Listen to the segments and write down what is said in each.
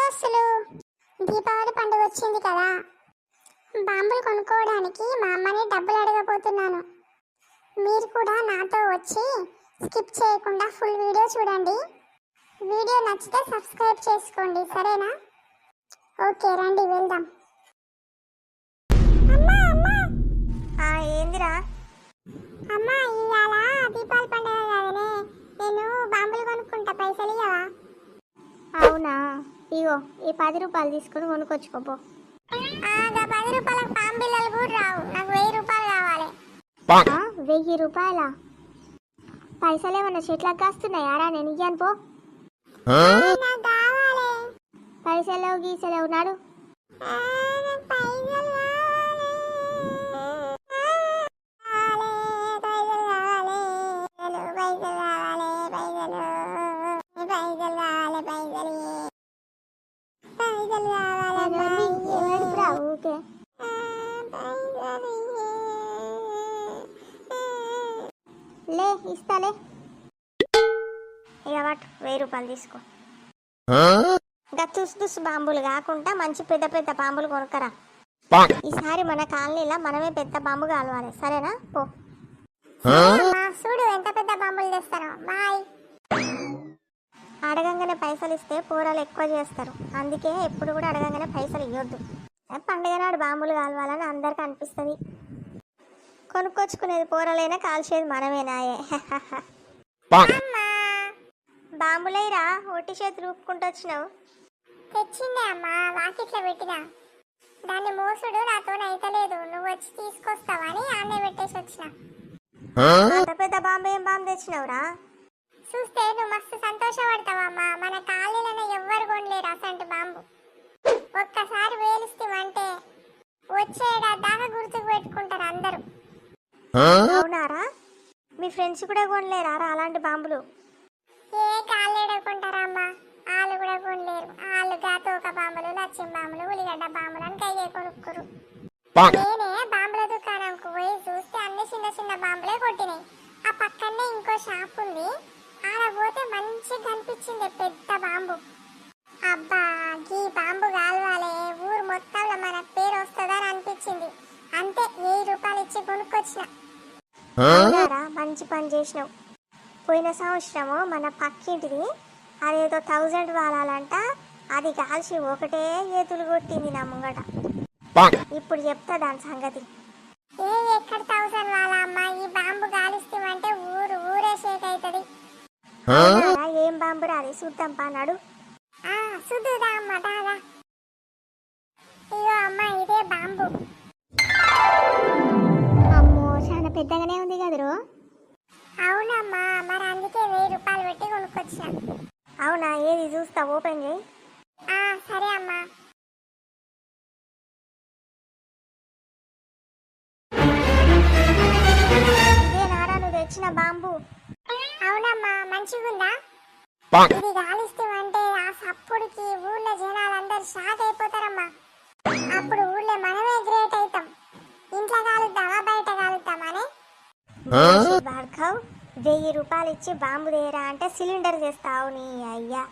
దోస్తులు, దీపావళి పండుగ వచ్చింది కదా. బాంబులు కొనుక్కోవడానికి మా అమ్మని డబ్బులు అడగబోతున్నాను. మీరు కూడా నాతో వచ్చి స్కిప్ చేయకుండా ఫుల్ వీడియో చూడండి. వీడియో నచ్చితే సబ్స్క్రైబ్ చేసుకోండి, సరేనా? ఓకే, రండి వెళ్దాం. ఏందిరా? అమ్మా, ఇవాళ దీపావళి పండుగ కదనే, నేను బాంబులు కొనుక్కుంటా, పైసలు ఇవ్వవా? అవునా, ఇగో ఈ 10 రూపాయలు తీసుకొని కొనుక్కొచ్చుకోపో. 10 రూపాయలకు పాంబిల్లలు కూడా రావు, నాకు 1000 రూపాయలు కావాలి. 1000 రూపాయల పైసలు ఏమన్నా చెట్లకు కాస్తున్నాయారా? నేను ఇయ్యాను పో. నాకు కావాలి. పైసలు గీసలు ఉన్నాడు. లే ఇస్తాలే. ఇక వాటి 1000 రూపాయలు తీసుకో. ఇంకా తుసు బాంబులు కాకుండా మంచి పెద్ద పెద్ద బాంబులు కొనుక్కరా. ఈసారి మన కాలనీలో మనమే పెద్ద బాంబు కాలవాలి, సరేనా? పో. చూడు ఎంత పెద్ద బాంబులు తెస్తాను. బాయ్. అడగంగానే పైసలు ఇస్తే పోరాలు ఎక్కువ చేస్తారు, అందుకే ఎప్పుడు కూడా అడగంగానే పైసలు ఇవ్వద్దు. పండుగ నాడు బాంబులు కాలవాలని అందరికి అనిపిస్తుంది. కొనుక్కొచ్చుకునేది పోరాలైనా కాల్చేది మనమేనాయే. బాంబులైరా, ఒట్టి చేతి ఊపుకుంటూ వచ్చినావు. తెచ్చిందే అమ్మా, వాకిట్లో పెట్టినా. దాన్ని మోసుడు నాతో అయితలేదు, నువ్వు వచ్చి తీసుకొస్తావని ఆన్నే పెట్టేసి వచ్చిన. అంత పెద్ద బాంబు ఏం బాంబు తెచ్చినావురా? చూస్తే నువ్వు మస్తు సంతోషపడతావమ్మా. మన కాలనీలోనే ఎవ్వరు కొనలేరు అసంటి బాంబు. ఒక్కసారి వేలిస్తామంటే వచ్చేడా దాకా గుర్తుకు పెట్టుకుంటారు అందరూ. అవునారా? మీ ఫ్రెండ్స్ కూడా కొనలేరా అలాంటి బాంబులు? ఏ కాలేడుకుంటారమ్మా, వాళ్ళు కూడా కొనలేరు. వాళ్ళు గాతోక బాంబులు, లక్ష్యం బాంబులు, ఉల్లిగడ్డ బాంబులు అని కయ్యే కొనుక్కురు. నేనే బాంబుల దుకాణంకు పోయి చూస్తే అన్ని చిన్న చిన్న బాంబులే కొట్టినాయి. ఆ పక్కనే ఇంకో షాప్ ఉంది, ఆడ పోతే మంచిగా కనిపించింది పెద్ద బాంబు. అబ్బా, ఈ బాంబు కాలవాలే, ఊరు మొత్తంలో మన పేరు వస్తుందని అనిపించింది. అంతే, 1000 రూపాయలు ఇచ్చి కొనుక్కొచ్చిన. మంచి పని చేసినావు. పోయిన సంవత్సరము మన పక్కింటిది అదేదో 1000 వాలాలంట, అది కాల్చి ఒకటే ఏతులు కొట్టింది నా ముంగట. ఇప్పుడు చెప్తా దాని సంగతి. ఎక్కడ 1000 వాళ్ళ అమ్మ, ఈ బాంబు కాలిస్తామంటే ఊరే షేక్ అవుతుంది. ఏం బాంబు రాది చూద్దాం పానాడు. సుద్దుదా అమ్మ, దాదా. అయ్యో అమ్మ, ఇదే బాంబు. అమ్మో, చాలా పెద్దగానే ఉంది కదరు. అవునమ్మా, మరి అందుకే 1000 రూపాయలు పెట్టి కొనుక్కొచ్చిన. అవునా, ఏది చూస్తా, ఓపెన్ చేయి. సరే అమ్మా. ఇదే నారా నువ్వు తెచ్చిన బాంబు? అవునమ్మా, మంచిగుందా? ఇది కాలిస్తామంటే ఆ సప్పుడికి ఊళ్ళో జనాలందరూ షాక్ అయిపోతారమ్మా. అప్పుడు ఊళ్ళో మనమే గ్రేట్ అవుతాం. ఇంట్లో కాలుద్దామా బయట కాలుద్దామని. భార్గవ్, 1000 రూపాయలు ఇచ్చి బాంబు తేరా అంటే సిలిండర్ చేస్తావు నీ అయ్యా.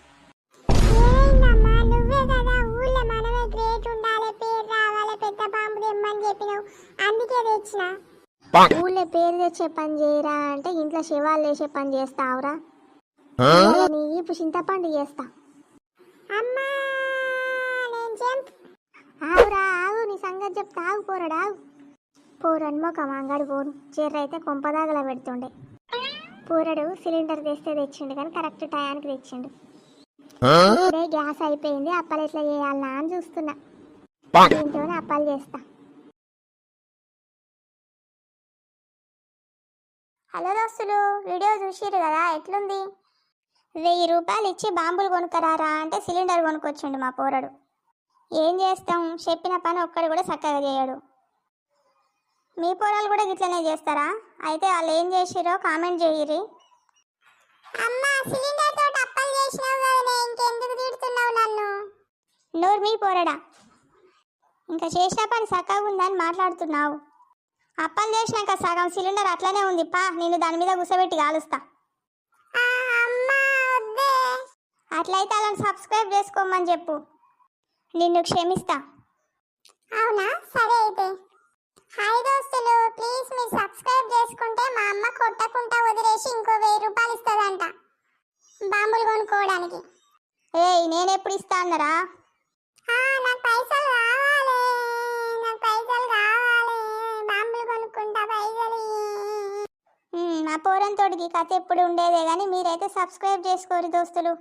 ఏందమ్మా, నువ్వే కదా ఊళ్ళో మనమే గ్రేట్ ఉండాలి, పేరు రావాలి, పెద్ద బాంబు తెమ్మని చెప్పినావు, అందుకే తెచ్చిన. ఊళ్ళో పేరు తెచ్చే పని చేయరా అంటే ఇంట్లో శివాలు వేసే పని చేస్తావురా. నీ ఈపు చింతపండు చేస్తా. అమ్మా, నేను జంప్. ఆవురా ఆవు, నీ సంగతి చెప్తా. ఆవు పోరాడు, ఆవు. పోరడు మొఖం అంగడి పోను, చెర్ర అయితే కొంపదాగల పెడుతుండే. పోరడు సిలిండర్ తెస్తే తెచ్చిండు, కానీ కరెక్ట్ టయానికి తెచ్చిండు. ఇప్పుడే గ్యాస్ అయిపోయింది, అప్పాలు ఎట్లా చేయాలనా అని చూస్తున్నా. దీంతోనే అప్పాలు చేస్తా. హలో దోస్తులు, వీడియో చూసిరు కదా, ఎట్లుంది? 1000 రూపాయలు ఇచ్చి బాంబులు కొనుక్కరారా అంటే సిలిండర్ కొనుక్కొచ్చిండు మా పోరడు. ఏం చేస్తాం, చెప్పిన పని ఒక్కడు కూడా చక్కగా చేయడు. మీ పోరాలు కూడా గిట్లనే చేస్తారా? అయితే వాళ్ళు ఏం చేసిరో కామెంట్ చేయరి. అమ్మా, సిలిండర్ తోటి అప్పలు చేసినావు కదనే, ఇంకెందుకు తిడుతున్నావు నన్ను? నోరు మీ పోరడా, ఇంకా చేసిన పని చక్కగా ఉందని మాట్లాడుతున్నావు. అప్పాలు చేసినాక సగం సిలిండర్ అట్లనే ఉంది, పా నేను దాని మీద కూర్చోబెట్టి కాలుస్తా. అట్లయితే అలా సబ్స్క్రైబ్ చేసుకోమని చెప్పు. నిన్ను క్షమిస్తా. అవునా, సరే అయితే. హాయ్ దోస్తులు, ప్లీజ్ మీరు సబ్స్క్రైబ్ చేసుకుంటే మా అమ్మ కొట్టకుండా వదిలేసి ఇంకో 1000 రూపాయలు ఇస్తుందంట బాంబులు కొనుక్కోవడానికి. ఏయ్ నేనెప్పుడు ఇస్తా అన్నరా? నాకు పైసలు కావాలి, నాకు పైసలు కావాలి, బాంబులు కొనుక్కుంటా పైసలు. నా పోరంతోడికి కథ ఎప్పుడు ఉండేదే కానీ మీరైతే సబ్స్క్రైబ్ చేసుకోరు దోస్తులు.